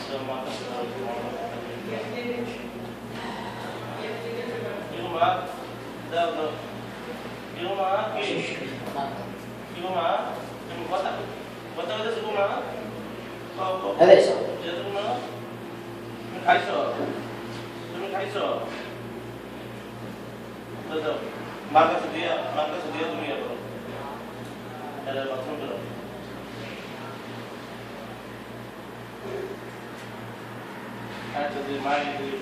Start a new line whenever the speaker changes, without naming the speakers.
মাথা মা দাও দাও মা কি mah? Yang kota. Kota itu suku mah? Kau.
Adesso.
Ya suku mah? Kaiso. তুমি খাইছো? দাদা মার কাছে দিয়া তুমি ইয়ে করো। তাহলে বাথরুম করো। আচ্ছা তুই মার দিদি